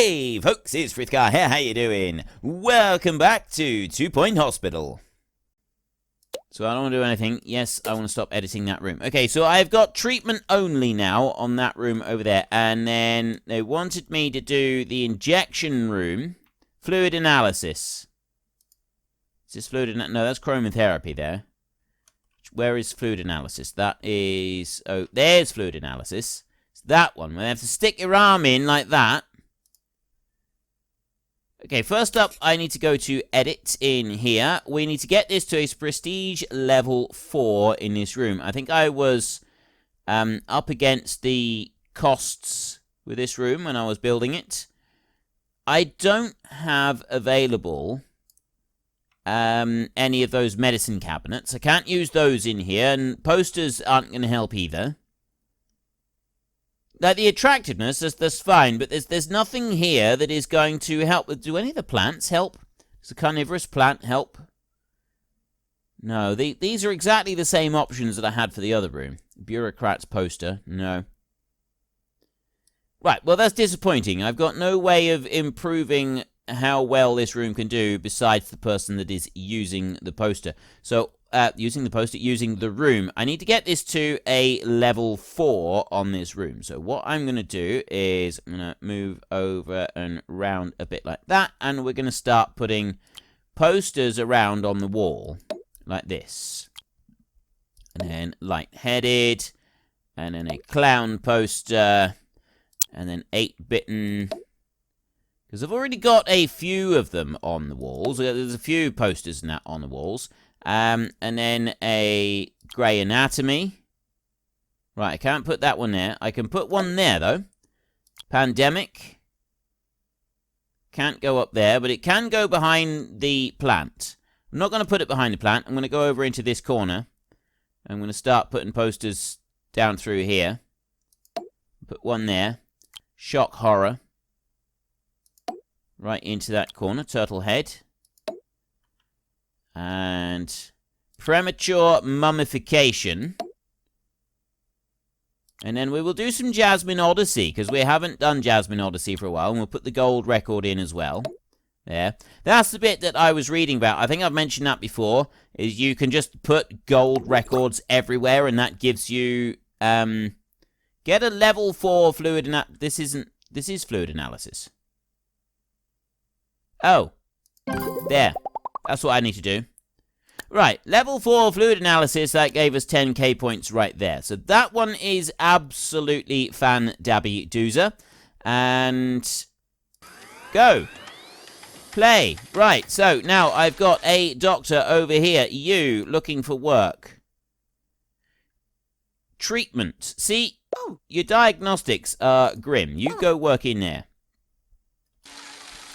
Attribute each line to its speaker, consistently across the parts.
Speaker 1: Hey folks, it's Frithgar here, how you doing? Welcome back to 2 Point Hospital. So I don't want to do anything. Yes, I want to stop editing that room. Okay, so I've got treatment only now on that room over there. And then they wanted me to do the injection room. Fluid analysis. Is this fluid analysis? No, that's chromotherapy there. Where is fluid analysis? That is... Oh, there's fluid analysis. It's that one. Where they have to stick your arm in like that. Okay, first up, I need to go to edit in here. We need to get this to a prestige level 4 in this room. I think I was up against the costs with this room when I was building it. I don't have available any of those medicine cabinets. I can't use those in here, and posters aren't going to help either. Like, the attractiveness, that's fine, but there's nothing here that is going to help. Do any of the plants help? Does the carnivorous plant help? No, these are exactly the same options that I had for the other room. Bureaucrat's poster, no. Right, well, that's disappointing. I've got no way of improving how well this room can do besides the person that is using the poster. So, using the room. I need to get this to a level 4 on this room. So what I'm going to do is I'm going to move over and round a bit like that. And we're going to start putting posters around on the wall like this. And then light-headed. And then a clown poster. And then 8-bitten. Because I've already got a few of them on the walls. There's a few posters and that on the walls. And then a grey anatomy. Right, I can't put that one there. I can put one there, though. Pandemic. Can't go up there, but it can go behind the plant. I'm not going to put it behind the plant. I'm going to go over into this corner. I'm going to start putting posters down through here. Put one there. Shock horror. Right into that corner. Turtle head. And premature mummification. And then we will do some Jasmine Odyssey, because we haven't done Jasmine Odyssey for a while, and we'll put the gold record in as well. There. That's the bit that I was reading about. I think I've mentioned that before, is you can just put gold records everywhere, and that gives you, get a level 4 fluid analysis. This is fluid analysis. Oh. There. That's what I need to do. Right, level 4 fluid analysis, that gave us 10k points right there. So that one is absolutely fan-dabby-doozer. And go. Play. Right, so now I've got a doctor over here. You, looking for work. Treatment. See, your diagnostics are grim. You go work in there.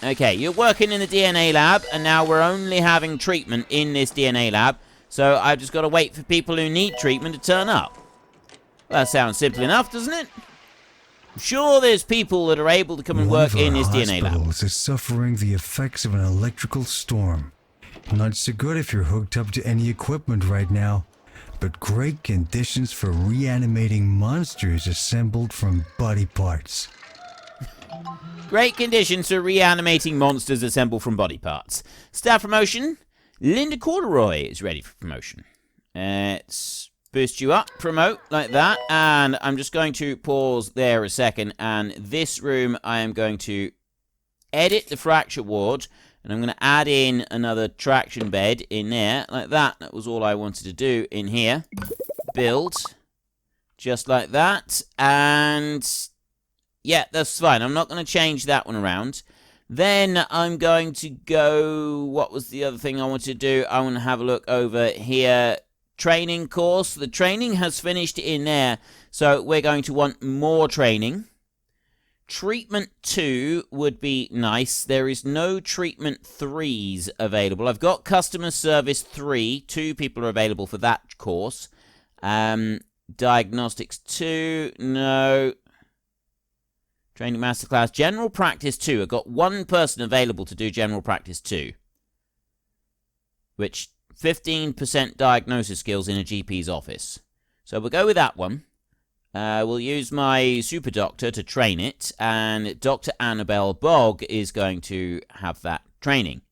Speaker 1: Okay, you're working in the DNA lab, and now we're only having treatment in this DNA lab, so I've just got to wait for people who need treatment to turn up. Well, that sounds simple enough, doesn't it? I'm sure there's people that are able to come and work in this DNA lab.
Speaker 2: Hospitals is suffering the effects of an electrical storm. Not so good if you're hooked up to any equipment right now, but great conditions for reanimating monsters assembled from body parts.
Speaker 1: Great conditions for reanimating monsters assembled from body parts. Staff promotion. Linda Corduroy is ready for promotion. Let's boost you up. Promote like that. And I'm just going to pause there a second. And this room, I am going to edit the fracture ward. And I'm going to add in another traction bed in there. Like that. That was all I wanted to do in here. Build. Just like that. And... yeah, that's fine. I'm not going to change that one around. Then I'm going to go... what was the other thing I wanted to do? I want to have a look over here. Training course. The training has finished in there. So we're going to want more training. Treatment 2 would be nice. There is no treatment 3s available. I've got customer service 3. 2 people are available for that course. Diagnostics 2. No... Training Masterclass. General Practice 2. I've got one person available to do General Practice 2. Which, 15% diagnosis skills in a GP's office. So we'll go with that one. We'll use my super doctor to train it, and Dr. Annabelle Bog is going to have that training.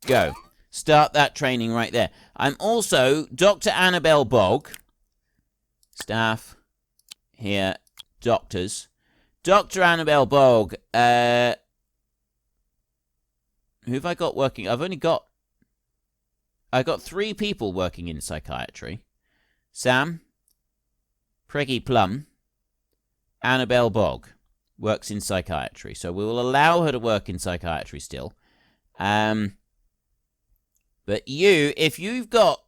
Speaker 1: Go. Start that training right there. I'm also Dr. Annabelle Bog. Staff. Here. Doctors. Dr. Annabelle Bog. Who have I got working? I got 3 people working in psychiatry. Sam. Preggy Plum. Annabelle Bog works in psychiatry. So we will allow her to work in psychiatry still. But you, if you've got...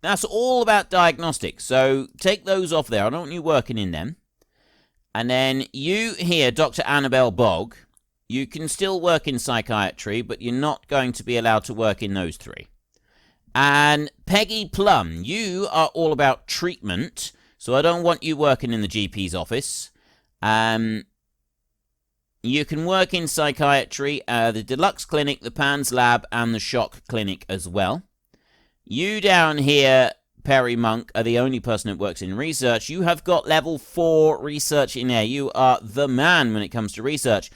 Speaker 1: That's all about diagnostics. So take those off there. I don't want you working in them. And then you here, Dr. Annabelle Bog, you can still work in psychiatry, but you're not going to be allowed to work in those 3. And Peggy Plum, you are all about treatment. So I don't want you working in the GP's office. You can work in psychiatry, the Deluxe Clinic, the PANS Lab, and the Shock Clinic as well. You down here, Perry Monk, are the only person that works in research. You have got level 4 research in there. You are the man when it comes to research.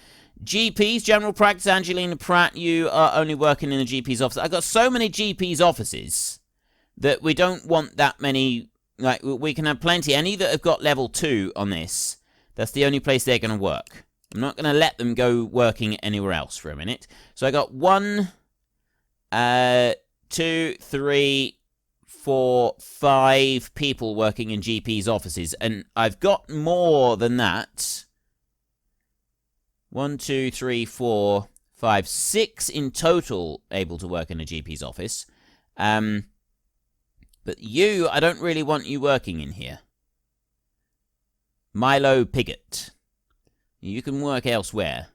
Speaker 1: GPs, General Practice, Angelina Pratt, you are only working in the GP's office. I've got so many GP's offices that we don't want that many... Like, we can have plenty. Any that have got level 2 on this, that's the only place they're going to work. I'm not going to let them go working anywhere else for a minute. So I got 1, 2, 3, 4, 5 people working in GP's offices. And I've got more than that. 1, 2, 3, 4, 5, 6 in total able to work in a GP's office. But you, I don't really want you working in here. Milo Piggott. You can work elsewhere.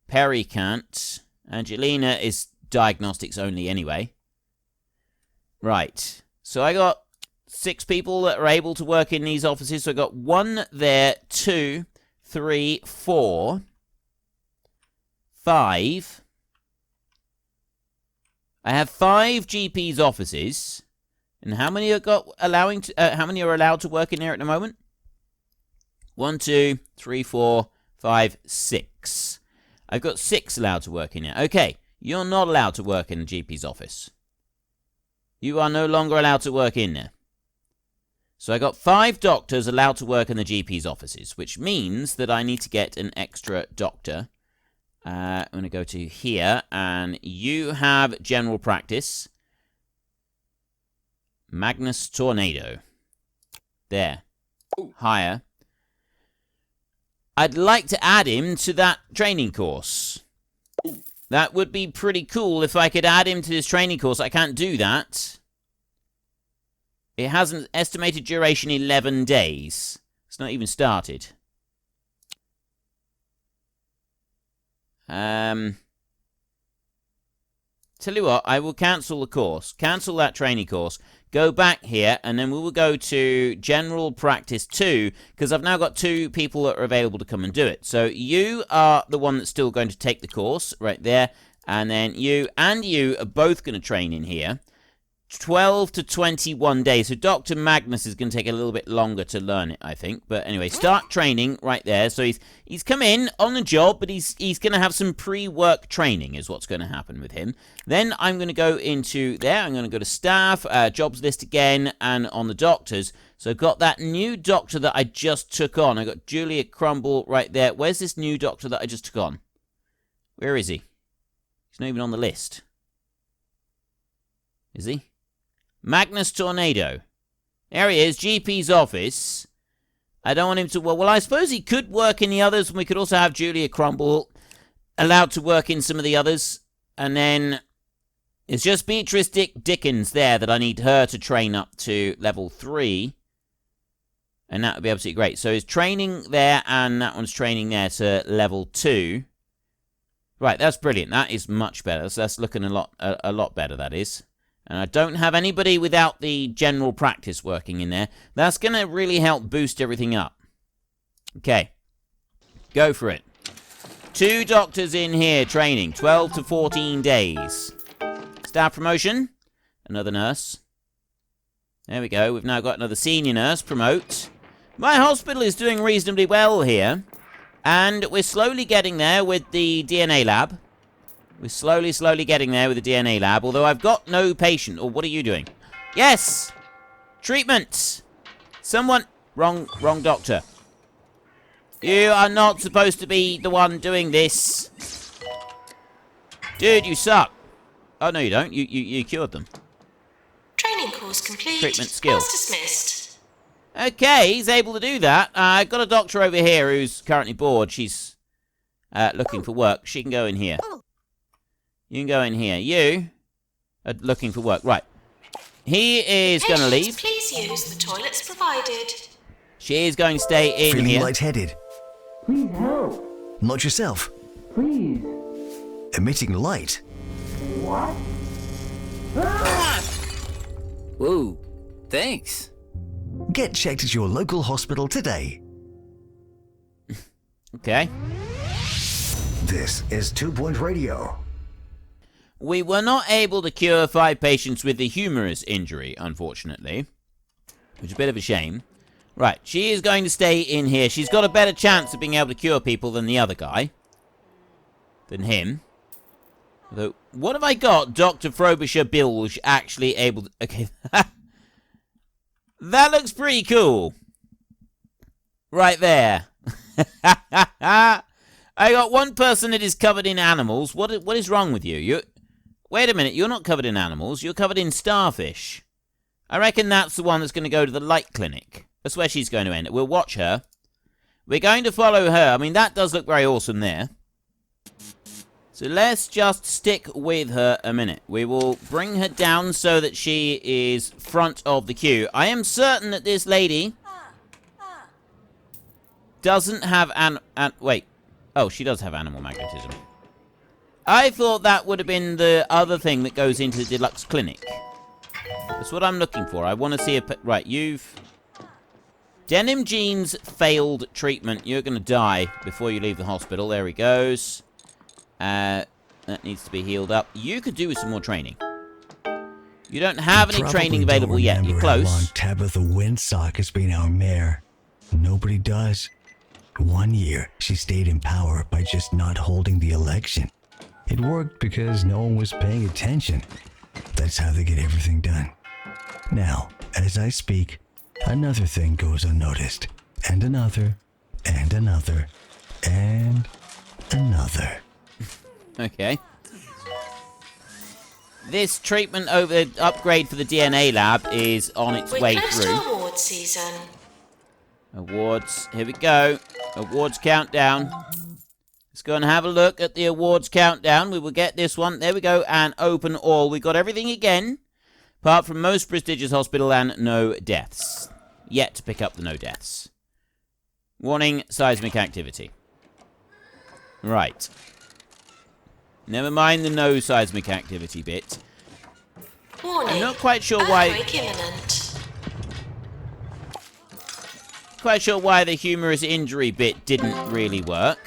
Speaker 1: Perry can't. Angelina is diagnostics only anyway. Right. So I got 6 people that are able to work in these offices. So I got 1 there, 2, 3, 4, 5... I have 5 GP's offices, and how many are how many are allowed to work in there at the moment? 1, 2, 3, 4, 5, 6. I've got 6 allowed to work in there. Okay, you're not allowed to work in the GP's office. You are no longer allowed to work in there. So I got 5 doctors allowed to work in the GP's offices, which means that I need to get an extra doctor. I'm going to go to here, and you have general practice. Magnus Tornado. There. Higher. I'd like to add him to that training course. That would be pretty cool if I could add him to this training course. I can't do that. It has an estimated duration 11 days. It's not even started. Tell you what, I will cancel the course. Cancel that training course. Go back here, and then we will go to General Practice 2, because I've now got 2 people that are available to come and do it. So you are the one that's still going to take the course, right there. And then you and you are both going to train in here. 12 to 21 days. So Dr. Magnus is going to take a little bit longer to learn it, I think. But anyway, start training right there. So he's come in on the job, but he's going to have some pre-work training is what's going to happen with him. Then I'm going to go into there. I'm going to go to staff, jobs list again, and on the doctors. So I've got that new doctor that I just took on. I got Julia Crumble right there. Where's this new doctor that I just took on? Where is he? He's not even on the list. Is he? Magnus Tornado. There he is, GP's office. I don't want him to... Well, I suppose he could work in the others, and we could also have Julia Crumble allowed to work in some of the others. And then it's just Beatrice Dickens there that I need her to train up to level 3. And that would be absolutely great. So he's training there, and that one's training there to level 2. Right, that's brilliant. That is much better. So that's looking a lot better, that is. And I don't have anybody without the general practice working in there. That's going to really help boost everything up. Okay. Go for it. 2 doctors in here training. 12 to 14 days. Staff promotion. Another nurse. There we go. We've now got another senior nurse. Promote. My hospital is doing reasonably well here. And we're slowly getting there with the DNA lab. We're slowly getting there with the DNA lab. Although I've got no patient. Or what are you doing? Yes! Treatment! Someone... Wrong doctor. You are not supposed to be the one doing this. Dude, you suck. Oh, no, you don't. You cured them.
Speaker 3: Training course complete.
Speaker 1: Treatment skill.
Speaker 3: Class dismissed.
Speaker 1: Okay, he's able to do that. I've got a doctor over here who's currently bored. She's looking for work. She can go in here. You can go in here. You are looking for work. Right. He is going to leave.
Speaker 3: Please use the toilets provided.
Speaker 1: She is going to stay in
Speaker 4: Feeling
Speaker 1: here.
Speaker 4: lightheaded?
Speaker 5: Please help.
Speaker 4: Not yourself.
Speaker 5: Please.
Speaker 4: Emitting light?
Speaker 5: What?
Speaker 6: Whoa, thanks.
Speaker 4: Get checked at your local hospital today.
Speaker 1: Okay.
Speaker 2: This is 2 Point Radio.
Speaker 1: We were not able to cure 5 patients with the humerus injury, unfortunately. Which is a bit of a shame. Right, she is going to stay in here. She's got a better chance of being able to cure people than the other guy. Than him. Although, what have I got? Dr. Frobisher Bilge actually able to... Okay. That looks pretty cool. Right there. I got one person that is covered in animals. What is wrong with you? Wait a minute, you're not covered in animals. You're covered in starfish. I reckon that's the one that's going to go to the light clinic. That's where she's going to end. We'll watch her. We're going to follow her. I mean, that does look very awesome there. So let's just stick with her a minute. We will bring her down so that she is front of the queue. I am certain that this lady doesn't have wait. Oh, she does have animal magnetism. I thought that would have been the other thing that goes into the deluxe clinic. That's what I'm looking for. I want to see a... Right, you've... Denim Jeans failed treatment. You're going to die before you leave the hospital. There he goes. That needs to be healed up. You could do with some more training. You don't have any training available yet. You're close.
Speaker 2: How long Tabitha Windsock has been our mayor. Nobody does. 1 year, she stayed in power by just not holding the election. It worked because no one was paying attention. That's how they get everything done. Now, as I speak, another thing goes unnoticed. And another. And another. And another.
Speaker 1: Okay. This treatment over upgrade for the DNA lab is on its way
Speaker 3: We're close
Speaker 1: through.
Speaker 3: to award season.
Speaker 1: Awards. Here we go. Awards countdown. Let's go and have a look at the awards countdown. We will get this one. There we go. And open all. We got everything again. Apart from most prestigious hospital and no deaths. Yet to pick up the no deaths. Warning, seismic activity. Right. Never mind the no seismic activity bit.
Speaker 3: Warning.
Speaker 1: I'm not quite sure why...
Speaker 3: Earthquake imminent.
Speaker 1: Quite sure why the humorous injury bit didn't really work.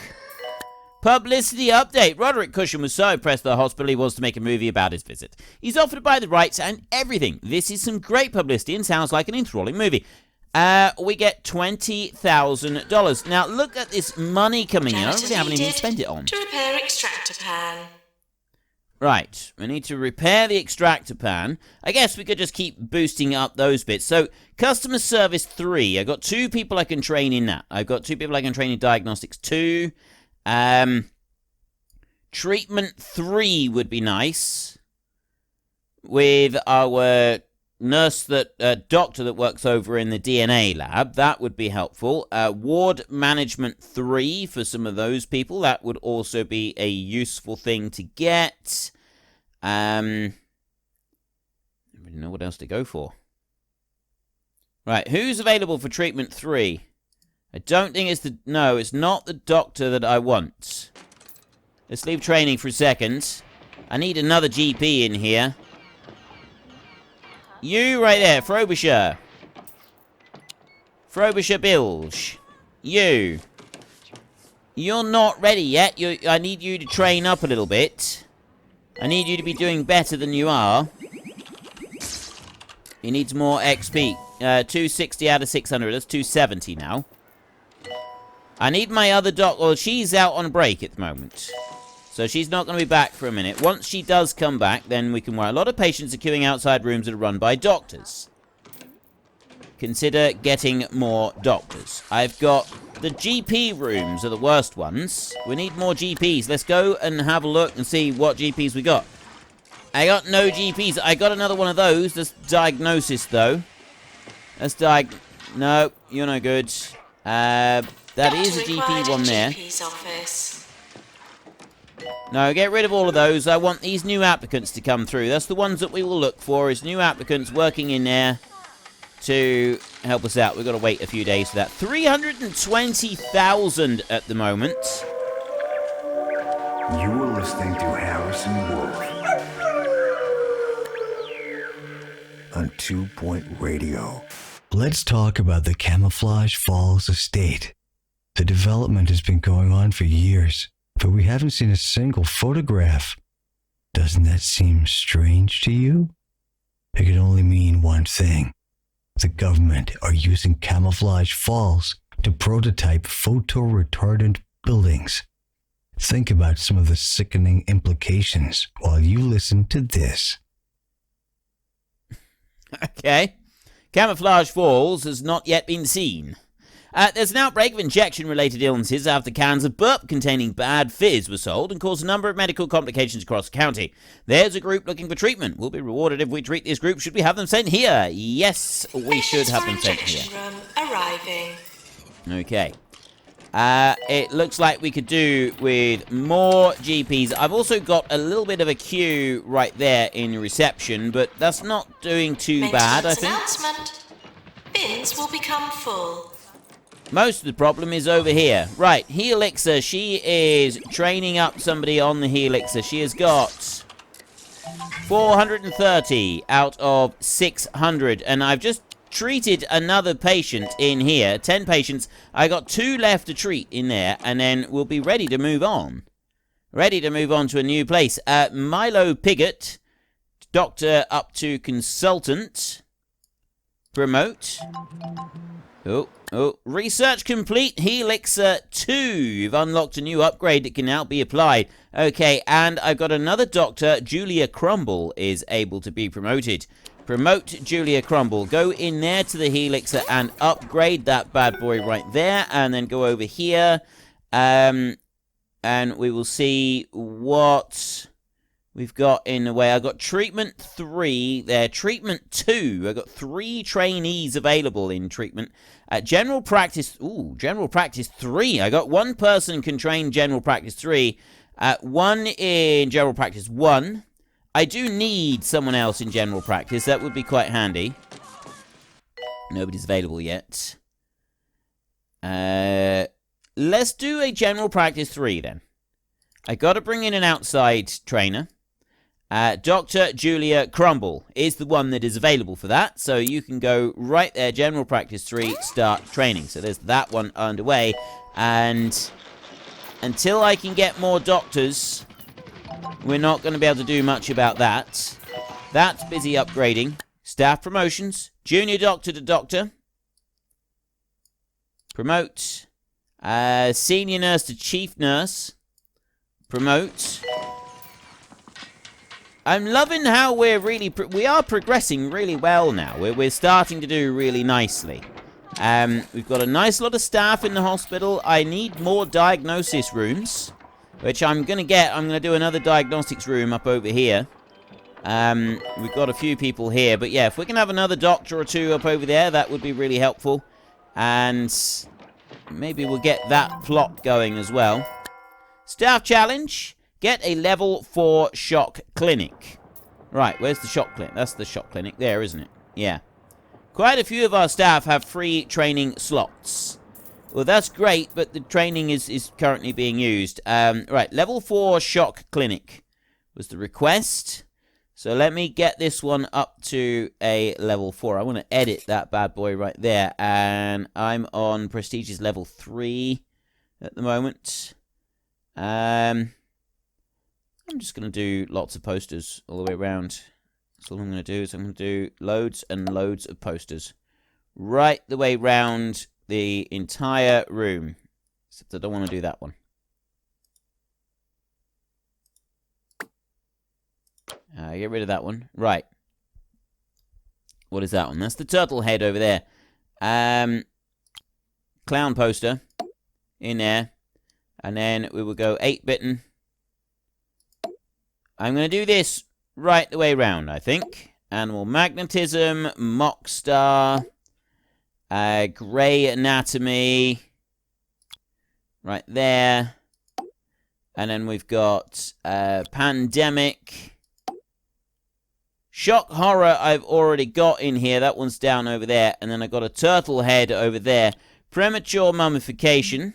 Speaker 1: Publicity update. Roderick Cushion was so impressed with the hospital he wants to make a movie about his visit. He's offered to buy the rights and everything. This is some great publicity and sounds like an enthralling movie. We get $20,000. Now, look at this money coming in. I don't really have anything to spend it on.
Speaker 3: To repair extractor pan.
Speaker 1: Right, we need to repair the extractor pan. I guess we could just keep boosting up those bits. So, customer service 3. I've got 2 people I can train in that. I've got 2 people I can train in diagnostics 2. Treatment 3 would be nice. With our doctor that works over in the DNA lab. That would be helpful. Ward management 3 for some of those people. That would also be a useful thing to get. I don't really know what else to go for. Right, who's available for treatment 3? I don't think it's the... No, it's not the doctor that I want. Let's leave training for a second. I need another GP in here. You right there, Frobisher. Frobisher Bilge. You. You're not ready yet. I need you to train up a little bit. I need you to be doing better than you are. He needs more XP. 260 out of 600. That's 270 now. I need my other doc. Well, she's out on break at the moment. So she's not going to be back for a minute. Once she does come back, then we can worry. A lot of patients are queuing outside rooms that are run by doctors. Consider getting more doctors. I've got the GP rooms are the worst ones. We need more GPs. Let's go and have a look and see what GPs we got. I got no GPs. I got another one of those. That's diagnosis, though. That's No, you're no good. That is a GP one there.
Speaker 3: GP's office.
Speaker 1: No, get rid of all of those. I want these new applicants to come through. That's the ones that we will look for, is new applicants working in there to help us out. We've got to wait a few days for that. 320,000 at the moment.
Speaker 2: You are listening to Harrison Wolf on 2 Point Radio. Let's talk about the Camouflage Falls estate. The development has been going on for years, but we haven't seen a single photograph. Doesn't that seem strange to you? It can only mean one thing. The government are using Camouflage Falls to prototype photo-retardant buildings. Think about some of the sickening implications while you listen to this.
Speaker 1: Okay. Camouflage Falls has not yet been seen. There's an outbreak of injection-related illnesses after cans of burp containing bad fizz were sold and caused a number of medical complications across the county. There's a group looking for treatment. We'll be rewarded if we treat this group. Should we have them sent here? Yes, we should have them sent here.
Speaker 3: Room arriving.
Speaker 1: Okay. It looks like we could do with more GPs. I've also got a little bit of a queue right there in reception, but that's not doing too bad, I think.
Speaker 3: Announcement. Bins will become full.
Speaker 1: Most of the problem is over here. Right, Helixer, she is training up somebody on the Helixer. She has got 430 out of 600, and I've just treated another patient in here. 10 patients. I got 2 left to treat in there, and then we'll be ready to move on. Ready to move on to a new place. Milo Piggott, doctor up to consultant. Promote. Oh. Research complete. Helixer 2. You've unlocked a new upgrade that can now be applied. Okay, and I've got another doctor. Julia Crumble is able to be promoted. Promote Julia Crumble. Go in there to the Helixer and upgrade that bad boy right there. And then go over here. And we will see what we've got in the way. I've got treatment 3 there. Treatment 2. I've got 3 trainees available in treatment. General practice. Ooh, general practice 3. I got 1 person can train general practice 3. 1 in general practice 1. I do need someone else in general practice. That would be quite handy. Nobody's available yet. Let's do a general practice 3 then. I got to bring in an outside trainer. Dr. Julia Crumble is the one that is available for that. So you can go right there, general practice 3, start training. So there's that one underway. And until I can get more doctors, we're not going to be able to do much about that. That's busy upgrading. Staff promotions. Junior doctor to doctor. Promote. Senior nurse to chief nurse. Promote. I'm loving how we're really... we are progressing really well now. We're starting to do really nicely. We've got a nice lot of staff in the hospital. I need more diagnosis rooms, which I'm going to get. I'm going to do another diagnostics room up over here. We've got a few people here. But yeah, if we can have another doctor or 2 up over there, that would be really helpful. And maybe we'll get that plot going as well. Staff challenge. Get a level 4 shock clinic. Right, where's the shock clinic? That's the shock clinic there, isn't it? Yeah. Quite a few of our staff have free training slots. Well, that's great, but the training is currently being used. Right, level 4 shock clinic was the request. So let me get this one up to a level 4. I want to edit that bad boy right there. And I'm on prestigious level 3 at the moment. I'm just going to do lots of posters all the way around. So all I'm going to do is I'm going to do loads and loads of posters. Right the way round the entire room. Except I don't want to do that one. Get rid of that one. Right. What is that one? That's the turtle head over there. Clown poster. In there. And then we will go 8-bitten. I'm going to do this right the way round, I think. Animal magnetism. Mock star. Grey anatomy. Right there. And then we've got pandemic. Shock horror I've already got in here. That one's down over there. And then I've got a turtle head over there. Premature mummification.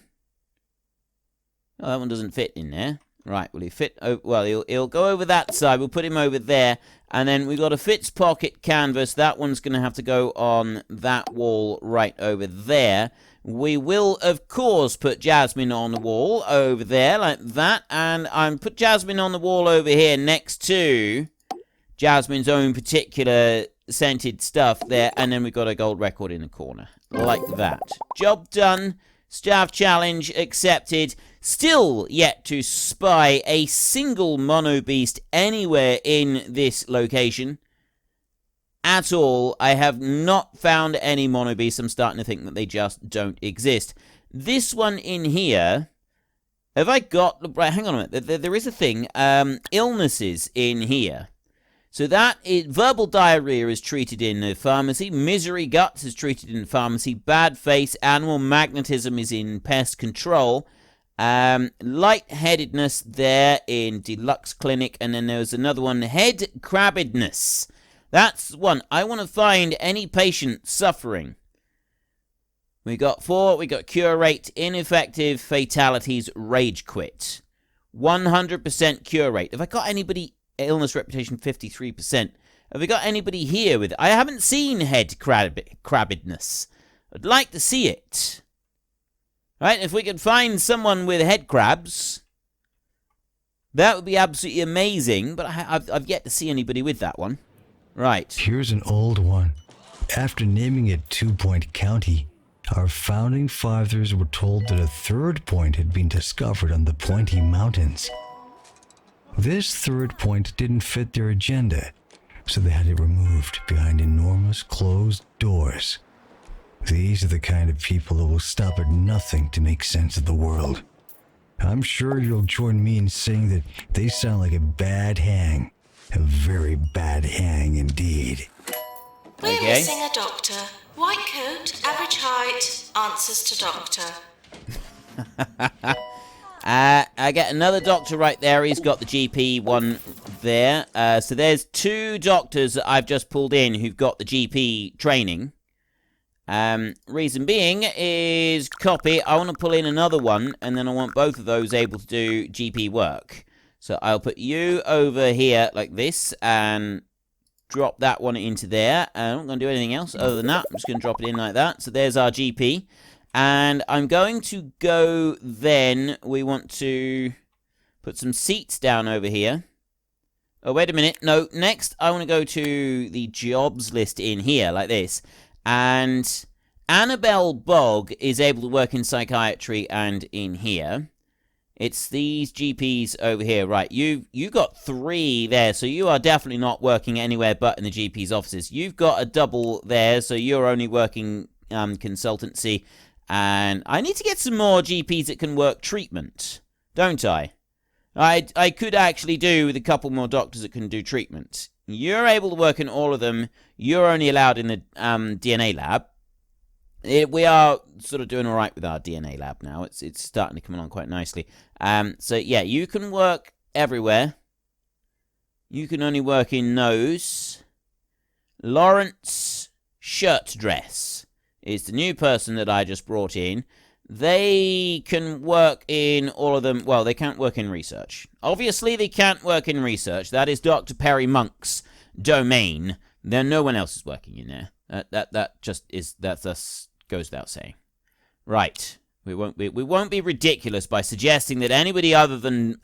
Speaker 1: Oh, that one doesn't fit in there. Right, will he fit? Well, he'll go over that side. We'll put him over there. And then we've got a Fitz pocket canvas. That one's going to have to go on that wall right over there. We will, of course, put Jasmine on the wall over there like that. And I'm put Jasmine on the wall over here next to Jasmine's own particular scented stuff there. And then we've got a gold record in the corner. Like that. Job done. Staff challenge accepted. Still yet to spy a single mono beast anywhere in this location. At all. I have not found any mono beasts. I'm starting to think that they just don't exist. This one in here. Have I got... Right, hang on a minute. There is a thing. Illnesses in here. So that is... Verbal diarrhea is treated in the pharmacy. Misery guts is treated in the pharmacy. Bad face. Animal magnetism is in pest control. Lightheadedness there in deluxe clinic. And then there's another one. Head crabbedness. That's one. I want to find any patient suffering. We got 4. We got cure rate, ineffective, fatalities, rage quit. 100% cure rate. Have I got anybody... Illness reputation 53%. Have we got anybody here with... I haven't seen head crabbedness. I'd like to see it. Right, if we could find someone with head crabs, that would be absolutely amazing. But I've yet to see anybody with that one. Right.
Speaker 2: Here's an old one. After naming it 2 Point County, our founding fathers were told that a third point had been discovered on the Pointy Mountains. This third point didn't fit their agenda, so they had it removed behind enormous closed doors. These are the kind of people who will stop at nothing to make sense of the world. I'm sure you'll join me in saying that they sound like a bad hang. A very bad hang indeed.
Speaker 3: We're missing a doctor. White coat, average height, answers to doctor.
Speaker 1: I get another doctor right there. He's got the GP one there. So there's 2 doctors that I've just pulled in who've got the GP training. Reason being is copy. I want to pull in another one, and then I want both of those able to do GP work. So I'll put you over here like this, and drop that one into there. I'm not going to do anything else other than that. I'm just going to drop it in like that. So there's our GP. And I'm going to go then, we want to put some seats down over here. Oh, wait a minute. No, next I want to go to the jobs list in here, like this. And Annabelle Bogg is able to work in psychiatry and in here. It's these GPs over here. Right, you got 3 there, so you are definitely not working anywhere but in the GP's offices. You've got a double there, so you're only working consultancy. And I need to get some more GPs that can work treatment, don't I? I could actually do with a couple more doctors that can do treatment. You're able to work in all of them. You're only allowed in the DNA lab. We are sort of doing all right with our DNA lab now. It's starting to come along quite nicely. So, yeah, you can work everywhere. You can only work in nose. Lawrence Shirt Dress is the new person that I just brought in. They can work in all of them. Well, they can't work in research. Obviously, they can't work in research. That is Dr. Perry Monk's domain. Then no one else is working in there. That goes without saying. Right. We won't be ridiculous by suggesting that anybody other than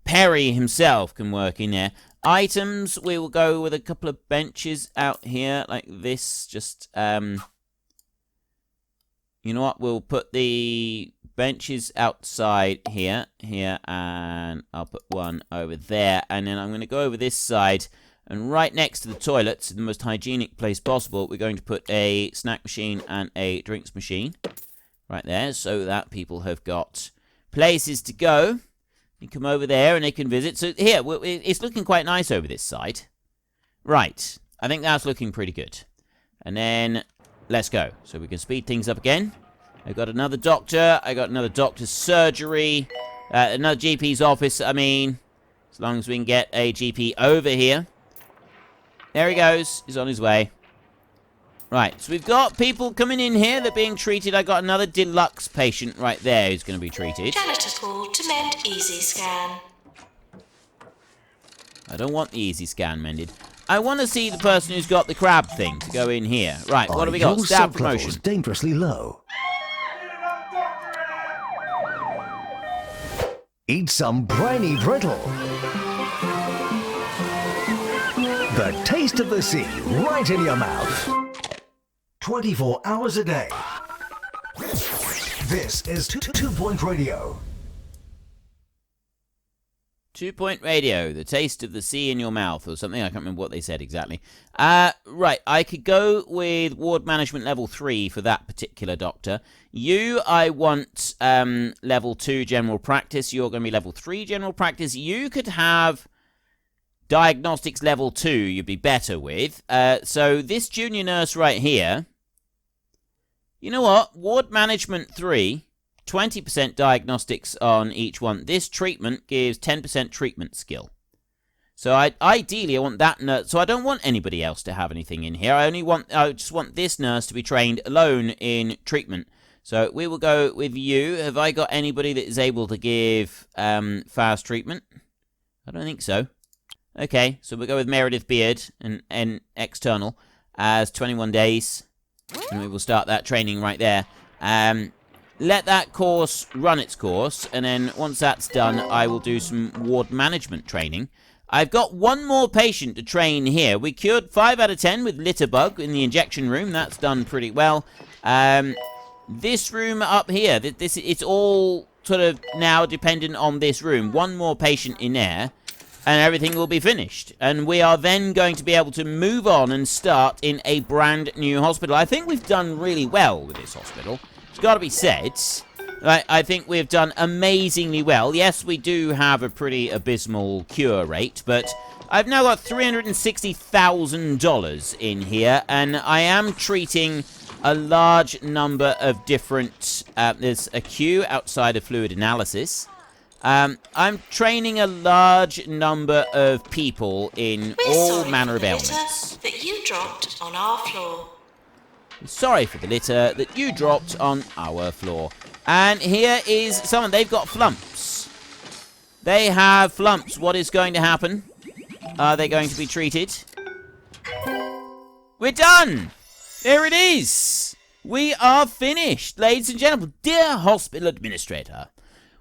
Speaker 1: Perry himself can work in there. Items, we will go with a couple of benches out here, like this. Just, you know what? We'll put the benches outside here, and I'll put one over there. And then I'm going to go over this side, and right next to the toilets, in the most hygienic place possible, we're going to put a snack machine and a drinks machine. Right there, so that people have got places to go. You come over there and they can visit. So here, it's looking quite nice over this side. Right, I think that's looking pretty good. And then, let's go. So we can speed things up again. I've got another doctor. I got another doctor's surgery. Another GP's office, I mean. As long as we can get a GP over here. There he goes. He's on his way. Right, so we've got people coming in here. They're being treated. I got another deluxe patient right there who's going to be treated.
Speaker 3: Janitor called to mend Easy Scan.
Speaker 1: I don't want the easy scan mended. I want to see the person who's got the crab thing to go in here. Right, what do we got?
Speaker 4: Your
Speaker 1: Staff
Speaker 4: salt levels
Speaker 1: promotion.
Speaker 4: dangerously low. Eat some briny brittle. The taste of the sea right in your mouth. 24 hours a day. This is 2-Point Radio.
Speaker 1: 2-Point Radio, the taste of the sea in your mouth, or something. I can't remember what they said exactly. Right, I could go with ward management level 3 for that particular doctor. You, I want level 2 general practice. You're going to be level 3 general practice. You could have diagnostics level 2 you'd be better with. So this junior nurse right here, you know what? Ward management 3, 20% diagnostics on each one. This treatment gives 10% treatment skill. So ideally I want that nurse. So I don't want anybody else to have anything in here. I just want this nurse to be trained alone in treatment. So we will go with you. Have I got anybody that is able to give fast treatment? I don't think so. Okay, so we'll go with Meredith Beard and external as 21 days. And we will start that training right there. Let that course run its course, and then once that's done, I will do some ward management training. I've got one more patient to train here. We cured 5 out of 10 with litter bug in the injection room. That's done pretty well. This room up here, it's all sort of now dependent on this room. One more patient in there, and everything will be finished. And we are then going to be able to move on and start in a brand new hospital. I think we've done really well with this hospital. It's got to be said. I think we've done amazingly well. Yes, we do have a pretty abysmal cure rate, but I've now got $360,000 in here, and I am treating a large number of different... there's a queue outside of fluid analysis. I'm training a large number of people in all manner of ailments.
Speaker 3: That you dropped on our floor.
Speaker 1: Sorry for the litter that you dropped on our floor. And here is someone. They've got flumps. They have flumps. What is going to happen? Are they going to be treated? We're done! There it is! We are finished, ladies and gentlemen. Dear hospital administrator,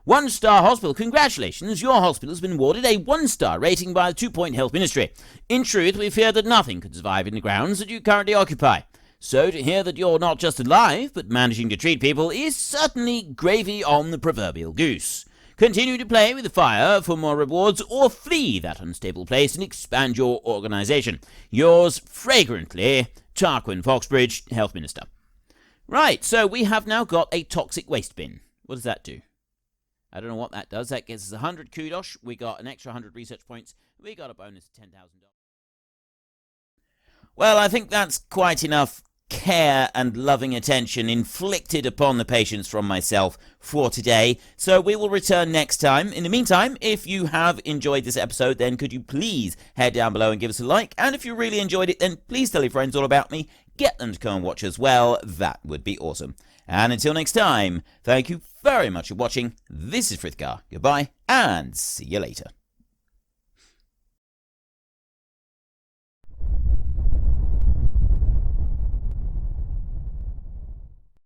Speaker 1: 1-star hospital, congratulations, your hospital has been awarded a 1-star rating by the 2-Point Health Ministry. In truth, we fear that nothing could survive in the grounds that you currently occupy. So to hear that you're not just alive, but managing to treat people is certainly gravy on the proverbial goose. Continue to play with the fire for more rewards, or flee that unstable place and expand your organization. Yours fragrantly, Tarquin Foxbridge, Health Minister. Right, so we have now got a toxic waste bin. What does that do? I don't know what that does. That gives us 100 kudos. We got an extra 100 research points. We got a bonus of $10,000. Well, I think that's quite enough care and loving attention inflicted upon the patients from myself for today. So we will return next time. In the meantime, if you have enjoyed this episode, then could you please head down below and give us a like? And if you really enjoyed it, then please tell your friends all about me. Get them to come and watch as well. That would be awesome. And until next time, thank you very much for watching. This is Frithgar. Goodbye, and see you later.